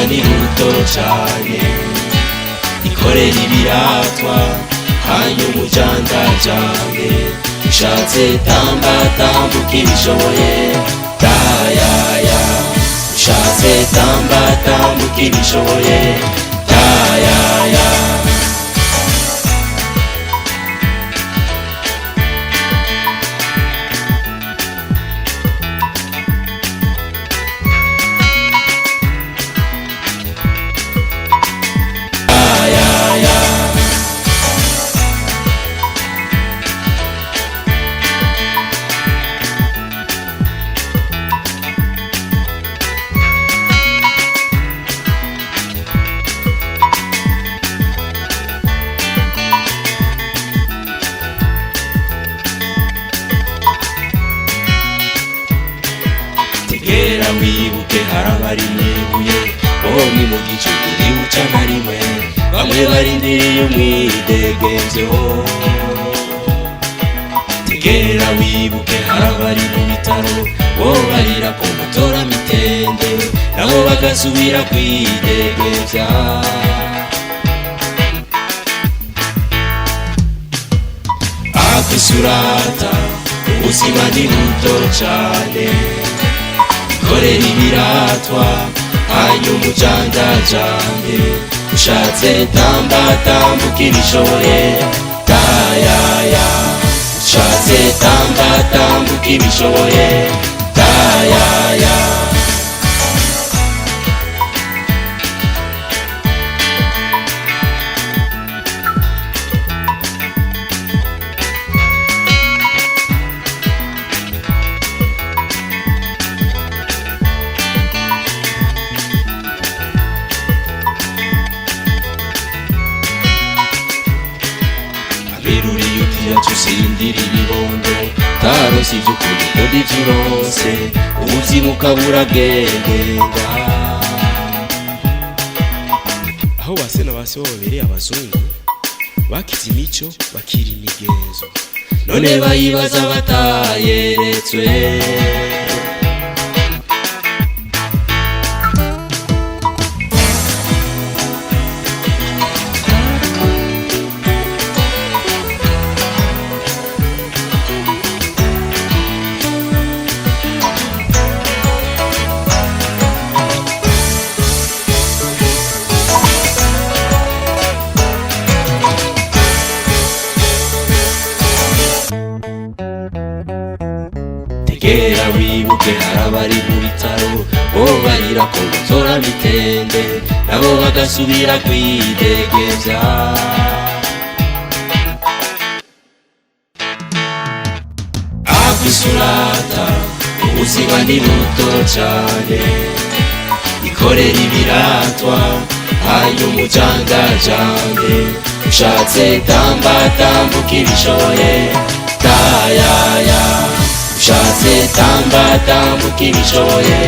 ni buto cane, ikorera ibiratwa hanyuma ujandajane, ushatse tamba tambuka ibishoboye tayaya, ushatse tamba tambuka ibishoboye tayaya. Tegera wibuke harabari nebuye, oh ni mu gicuku ntibuca na rimwe, bamwe barindiriye umwidegemvyo. Tegera wibuke harabari mu bitaro, bo barira ko mutora mitende, nabo bagasubira kwidegemvya. Akwisurata ubuzima ni buto cane, ikorera ibiratwa hanyuma ujandajane, ushatse tamba tambuka ibishoboye tayaya, ushatse tamba tambuka ibishoboye tayaya. Biruri utiya cusindira ibibondo, taronse ivy'ukuri kodi vyurose, ubuzima ukabura bwegenda. Aho base na base babereye abazungu, bakize imico bakira imigenzo, none bayibaza batayeretswe. Tegera wibuke harabari mu bitaro, bo barira ko mutora mitende, nabo bagasubira kwidegemvya. Akwisurata ubuzima ni buto cane, ikorera ibiratwa hanyuma ujandajane, ushatse tamba tambuka ibishoboye tayaya, ushatse tamba tambuka ibishoboye